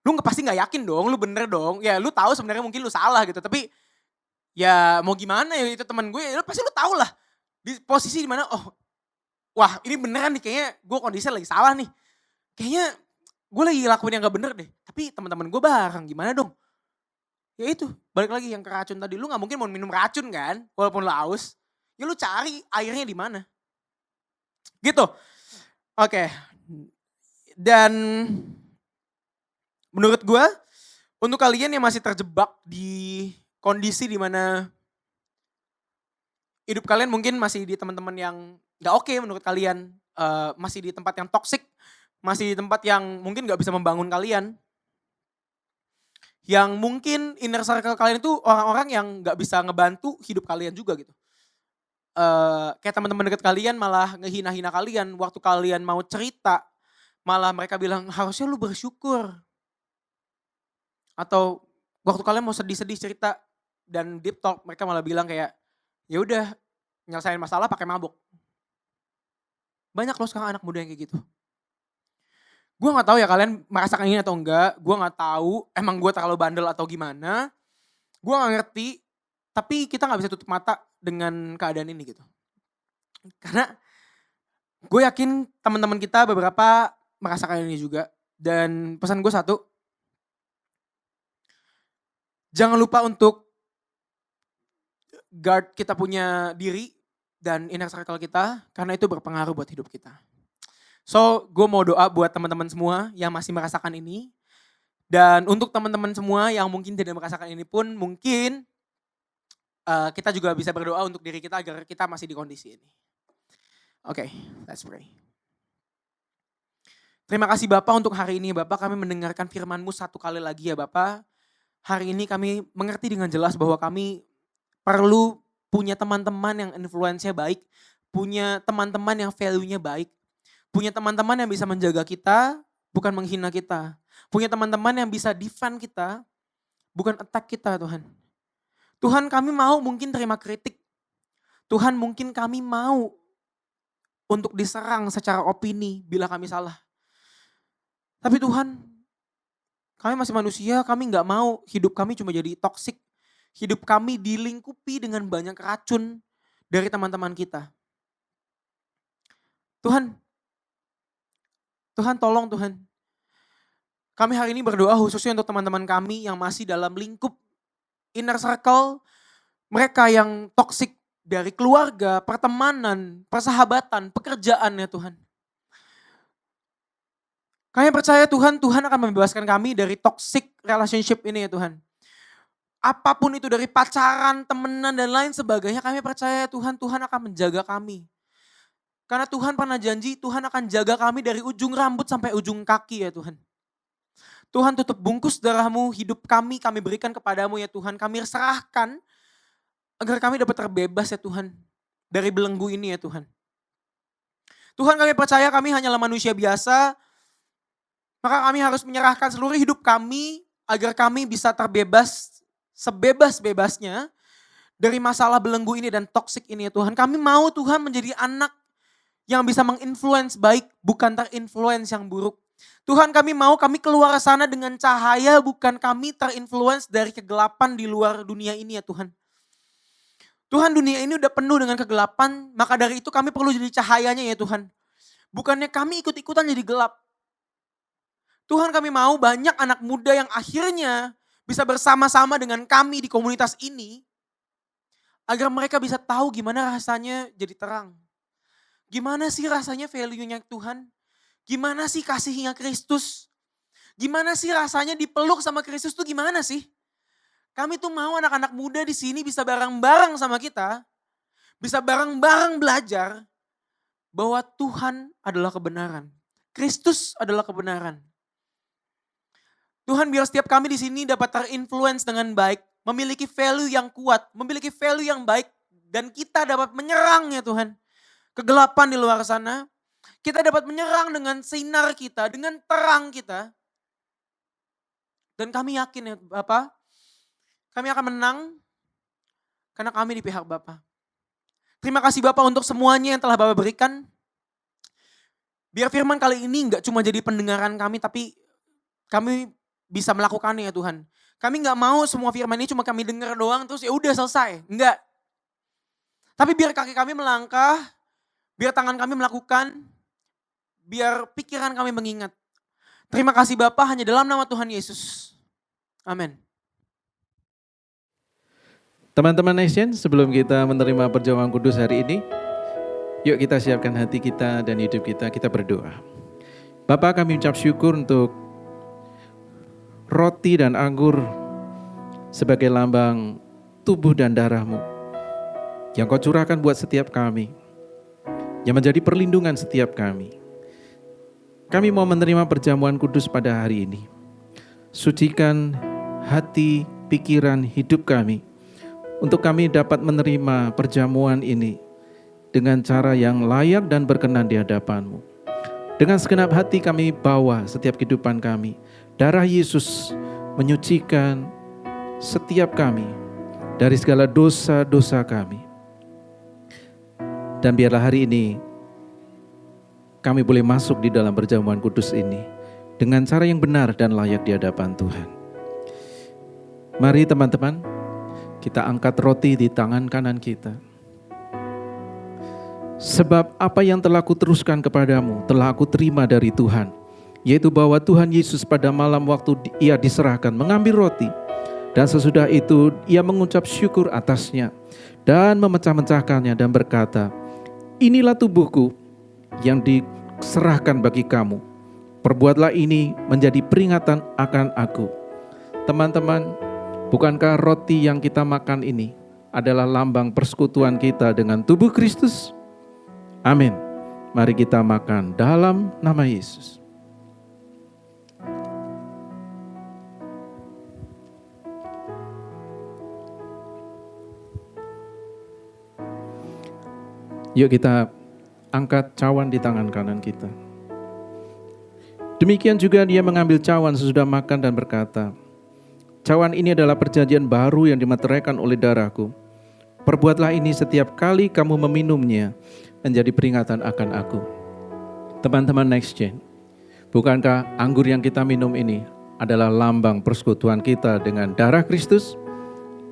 Lu pasti gak yakin dong, lu bener dong. Ya lu tahu sebenarnya mungkin lu salah gitu. Tapi ya mau gimana ya itu teman gue, ya pasti lu tahu lah. Di posisi di mana, oh wah ini beneran nih kayaknya gue kondisinya lagi salah nih. Kayaknya gue lagi lakuin yang gak bener deh. Tapi teman-teman gue bareng, gimana dong? Ya itu, balik lagi yang ke racun tadi. Lu gak mungkin mau minum racun kan, walaupun lu haus. Ya lu cari airnya di mana. Gitu. Oke. Dan menurut gue, untuk kalian yang masih terjebak di kondisi di mana hidup kalian mungkin masih di teman-teman yang gak oke menurut kalian. Masih di tempat yang toksik. Masih di tempat yang mungkin gak bisa membangun kalian. Yang mungkin inner circle kalian itu orang-orang yang gak bisa ngebantu hidup kalian juga gitu. Kayak teman-teman dekat kalian malah ngehina-hina kalian. Waktu kalian mau cerita, malah mereka bilang harusnya lu bersyukur. Atau waktu kalian mau sedih-sedih cerita dan deep talk, mereka malah bilang kayak ya udah nyelesain masalah pakai mabuk. Banyak loh sekarang anak muda yang kayak gitu. Gue gak tahu ya kalian merasakan ini atau enggak. Gue gak tahu emang gue terlalu bandel atau gimana. Gue gak ngerti. Tapi kita gak bisa tutup mata dengan keadaan ini gitu. Karena gue yakin teman-teman kita beberapa merasakan ini juga. Dan pesan gue satu, jangan lupa untuk guard kita punya diri dan inner circle kita, karena itu berpengaruh buat hidup kita. So, gue mau doa buat teman-teman semua yang masih merasakan ini. Dan untuk teman-teman semua yang mungkin tidak merasakan ini pun, mungkin kita juga bisa berdoa untuk diri kita agar kita masih di kondisi ini. Oke, let's pray. Terima kasih Bapak untuk hari ini. Bapak, kami mendengarkan firman-Mu satu kali lagi ya Bapak. Hari ini kami mengerti dengan jelas bahwa kami perlu punya teman-teman yang influence-nya baik. Punya teman-teman yang value-nya baik. Punya teman-teman yang bisa menjaga kita, bukan menghina kita. Punya teman-teman yang bisa defend kita, bukan attack kita Tuhan. Tuhan, kami mau mungkin terima kritik. Tuhan, mungkin kami mau untuk diserang secara opini bila kami salah. Tapi Tuhan, kami masih manusia, kami gak mau hidup kami cuma jadi toksik. Hidup kami dilingkupi dengan banyak racun dari teman-teman kita. Tuhan tolong Tuhan. Kami hari ini berdoa khususnya untuk teman-teman kami yang masih dalam lingkup inner circle. Mereka yang toksik dari keluarga, pertemanan, persahabatan, pekerjaan ya Tuhan. Kami percaya Tuhan akan membebaskan kami dari toxic relationship ini ya Tuhan. Apapun itu dari pacaran, temenan dan lain sebagainya, kami percaya Tuhan akan menjaga kami. Karena Tuhan pernah janji Tuhan akan jaga kami dari ujung rambut sampai ujung kaki ya Tuhan. Tuhan tutup bungkus darah-Mu, hidup kami berikan kepadamu ya Tuhan. Kami serahkan agar kami dapat terbebas ya Tuhan dari belenggu ini ya Tuhan. Tuhan, kami percaya kami hanyalah manusia biasa, maka kami harus menyerahkan seluruh hidup kami agar kami bisa terbebas sebebas-bebasnya dari masalah belenggu ini dan toksik ini ya Tuhan. Kami mau Tuhan menjadi anak yang bisa menginfluence baik, bukan terinfluence yang buruk. Tuhan, kami keluar sana dengan cahaya, bukan kami terinfluence dari kegelapan di luar dunia ini ya Tuhan. Tuhan, dunia ini udah penuh dengan kegelapan, maka dari itu kami perlu jadi cahayanya ya Tuhan. Bukannya kami ikut-ikutan jadi gelap. Tuhan, kami mau banyak anak muda yang akhirnya bisa bersama-sama dengan kami di komunitas ini, agar mereka bisa tahu gimana rasanya jadi terang. Gimana sih rasanya value-nya Tuhan? Gimana sih kasihnya Kristus? Gimana sih rasanya dipeluk sama Kristus tuh gimana sih? Kami tuh mau anak-anak muda di sini bisa bareng-bareng sama kita. Bisa bareng-bareng belajar bahwa Tuhan adalah kebenaran. Kristus adalah kebenaran. Tuhan, biar setiap kami di sini dapat terinfluence dengan baik. Memiliki value yang kuat, memiliki value yang baik. Dan kita dapat menyerang ya Tuhan. Kegelapan di luar sana. Kita dapat menyerang dengan sinar kita, dengan terang kita. Dan kami yakin ya Bapak, kami akan menang karena kami di pihak Bapak. Terima kasih Bapak untuk semuanya yang telah Bapak berikan. Biar firman kali ini gak cuma jadi pendengaran kami, tapi kami bisa melakukannya ya Tuhan. Kami gak mau semua firman ini cuma kami dengar doang terus ya udah selesai. Enggak. Tapi biar kaki kami melangkah, biar tangan kami melakukan, biar pikiran kami mengingat. Terima kasih Bapak, hanya dalam nama Tuhan Yesus. Amin. Teman-teman Nation, sebelum kita menerima perjamuan kudus hari ini, yuk kita siapkan hati kita dan hidup kita berdoa. Bapa, kami ucap syukur untuk roti dan anggur sebagai lambang tubuh dan darah-Mu yang Kau curahkan buat setiap kami, yang menjadi perlindungan setiap kami. Kami mau menerima perjamuan kudus pada hari ini. Sucikan hati, pikiran, hidup kami untuk kami dapat menerima perjamuan ini dengan cara yang layak dan berkenan di hadapan-Mu. Dengan segenap hati kami bawa setiap kehidupan kami. Darah Yesus menyucikan setiap kami dari segala dosa-dosa kami. Dan biarlah hari ini kami boleh masuk di dalam perjamuan kudus ini dengan cara yang benar dan layak di hadapan Tuhan. Mari teman-teman, kita angkat roti di tangan kanan kita. Sebab apa yang telah kuteruskan kepadamu telah aku terima dari Tuhan, yaitu bahwa Tuhan Yesus pada malam waktu ia diserahkan mengambil roti, dan sesudah itu ia mengucap syukur atasnya dan memecah-mecahkannya dan berkata, inilah tubuhku yang diserahkan bagi kamu. Perbuatlah ini menjadi peringatan akan aku. Teman-teman, bukankah roti yang kita makan ini adalah lambang persekutuan kita dengan tubuh Kristus? Amin. Mari kita makan dalam nama Yesus. Yuk kita angkat cawan di tangan kanan kita. Demikian juga dia mengambil cawan sesudah makan dan berkata, cawan ini adalah perjanjian baru yang dimeteraikan oleh darahku. Perbuatlah ini setiap kali kamu meminumnya menjadi peringatan akan aku. Teman-teman Next Gen, bukankah anggur yang kita minum ini adalah lambang persekutuan kita dengan darah Kristus?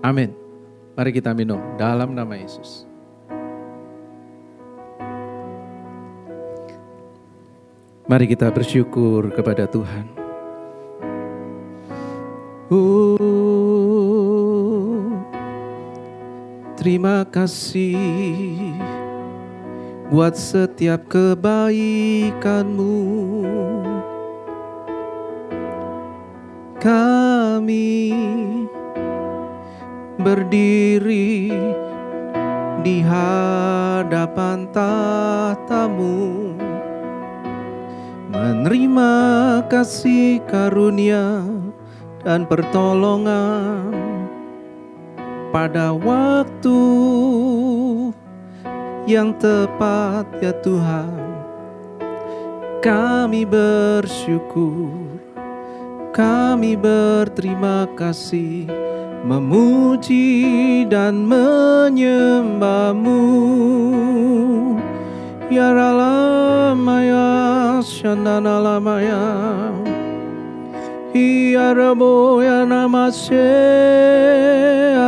Amin. Mari kita minum dalam nama Yesus. Mari kita bersyukur kepada Tuhan. Terima kasih buat setiap kebaikan-Mu. Kami berdiri di hadapan tahta-Mu, menerima kasih karunia dan pertolongan pada waktu yang tepat ya Tuhan. Kami bersyukur, kami berterima kasih, memuji dan menyembah-Mu. Ya Ralamaya Shananalamaya, Ya Rabo ya Namase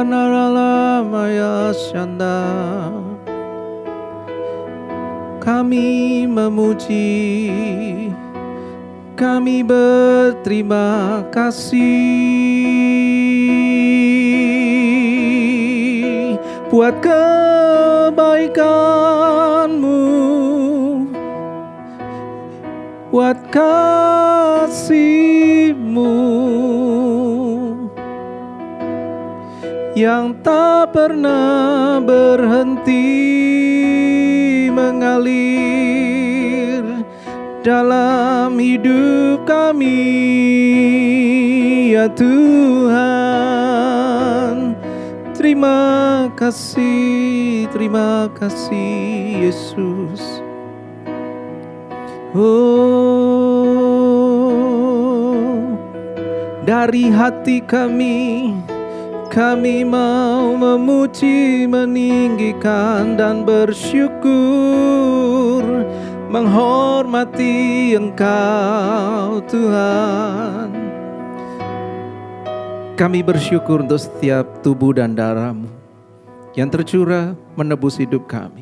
Anaralamaya Shanda. Kami memuji, kami berterima kasih buat kebaikan-Mu, buat kasih-Mu yang tak pernah berhenti mengalir dalam hidup kami ya Tuhan. Terima kasih Yesus. Dari hati kami mau memuji, meninggikan dan bersyukur, menghormati Engkau Tuhan. Kami bersyukur untuk setiap tubuh dan darah-Mu yang tercurah menebus hidup kami.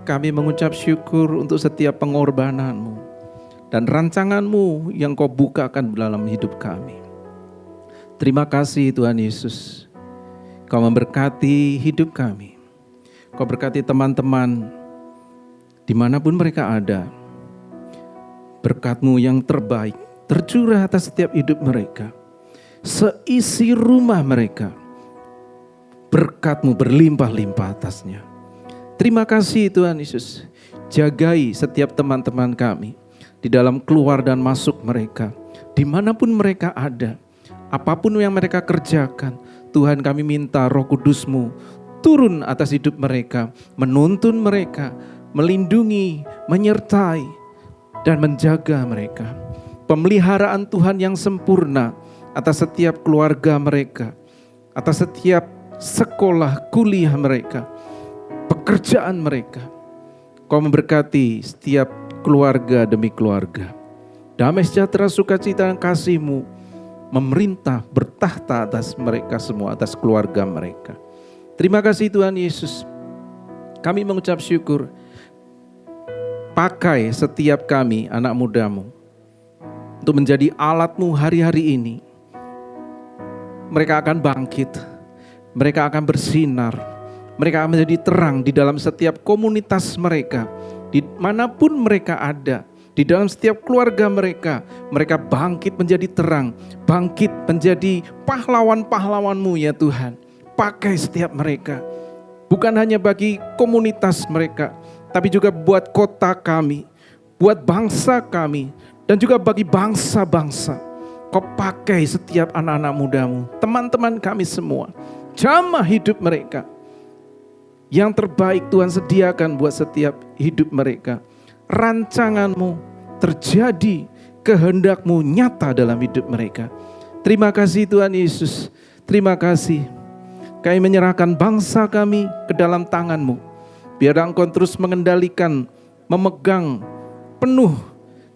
Kami mengucap syukur untuk setiap pengorbanan-Mu dan rancangan-Mu yang Kau bukakan dalam hidup kami. Terima kasih Tuhan Yesus. Kau memberkati hidup kami. Kau berkati teman-teman dimanapun mereka ada. Berkat-Mu yang terbaik tercurah atas setiap hidup mereka. Seisi rumah mereka, berkat-Mu berlimpah-limpah atasnya. Terima kasih Tuhan Yesus. Jagai setiap teman-teman kami di dalam keluar dan masuk mereka, dimanapun mereka ada, apapun yang mereka kerjakan. Tuhan, kami minta Roh Kudus-Mu turun atas hidup mereka, menuntun mereka, melindungi, menyertai, dan menjaga mereka. Pemeliharaan Tuhan yang sempurna atas setiap keluarga mereka, atas setiap sekolah, kuliah mereka, pekerjaan mereka. Kau memberkati setiap keluarga demi keluarga. Damai sejahtera, sukacita dan kasih-Mu memerintah, bertahta atas mereka semua, atas keluarga mereka. Terima kasih Tuhan Yesus. Kami mengucap syukur. Pakai setiap kami, anak mudamu, untuk menjadi alatmu hari-hari ini. Mereka akan bangkit, mereka akan bersinar, mereka akan menjadi terang di dalam setiap komunitas mereka, dimanapun mereka ada, di dalam setiap keluarga mereka. Mereka bangkit menjadi terang, bangkit menjadi pahlawan-pahlawanmu ya Tuhan. Pakai setiap mereka, bukan hanya bagi komunitas mereka, tapi juga buat kota kami, buat bangsa kami, dan juga bagi bangsa-bangsa. Kau pakai setiap anak-anak mudamu, teman-teman kami semua, jamah hidup mereka. Yang terbaik Tuhan sediakan buat setiap hidup mereka. Rancanganmu terjadi, kehendakmu nyata dalam hidup mereka. Terima kasih Tuhan Yesus, terima kasih. Kami menyerahkan bangsa kami ke dalam tangan-Mu. Biar Engkau terus mengendalikan, memegang penuh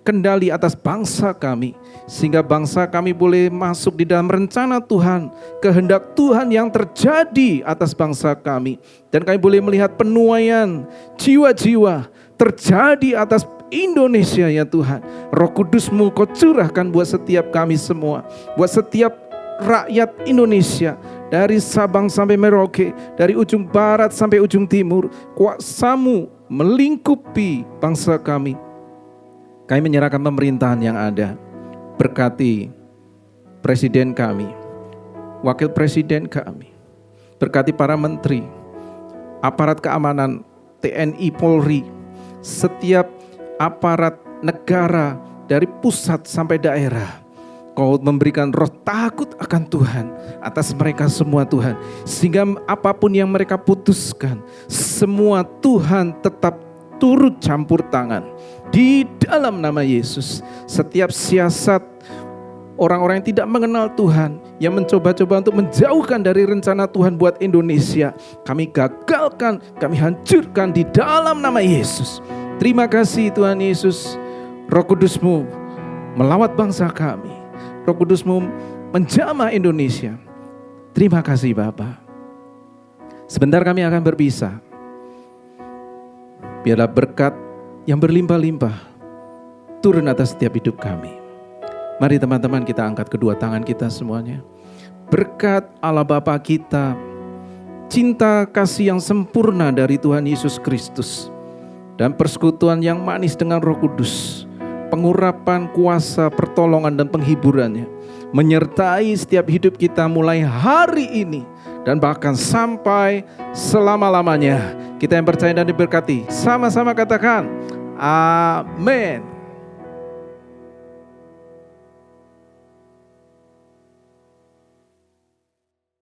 kendali atas bangsa kami. Sehingga bangsa kami boleh masuk di dalam rencana Tuhan, kehendak Tuhan yang terjadi atas bangsa kami. Dan kami boleh melihat penuaian jiwa-jiwa terjadi atas Indonesia ya Tuhan. Roh Kudus-Mu Kau curahkan buat setiap kami semua, buat setiap rakyat Indonesia, dari Sabang sampai Merauke, dari ujung barat sampai ujung timur. Kuasa-Mu melingkupi bangsa kami. Kami menyerahkan pemerintahan yang ada. Berkati presiden kami, wakil presiden kami, berkati para menteri, aparat keamanan, TNI, Polri, setiap aparat negara dari pusat sampai daerah. Kau memberikan roh takut akan Tuhan atas mereka semua Tuhan. Sehingga apapun yang mereka putuskan, semua Tuhan tetap turut campur tangan. Di dalam nama Yesus, setiap siasat orang-orang yang tidak mengenal Tuhan, yang mencoba-coba untuk menjauhkan dari rencana Tuhan buat Indonesia, kami gagalkan, kami hancurkan di dalam nama Yesus. Terima kasih Tuhan Yesus. Roh Kudus-Mu melawat bangsa kami. Roh Kudus-Mu menjamah Indonesia. Terima kasih Bapa. Sebentar kami akan berpisah. Biarlah berkat yang berlimpah-limpah turun atas setiap hidup kami. Mari teman-teman kita angkat kedua tangan kita semuanya. Berkat Allah Bapa kita, cinta kasih yang sempurna dari Tuhan Yesus Kristus, dan persekutuan yang manis dengan Roh Kudus, pengurapan kuasa, pertolongan dan penghiburannya menyertai setiap hidup kita mulai hari ini dan bahkan sampai selama-lamanya. Kita yang percaya dan diberkati, sama-sama katakan amin.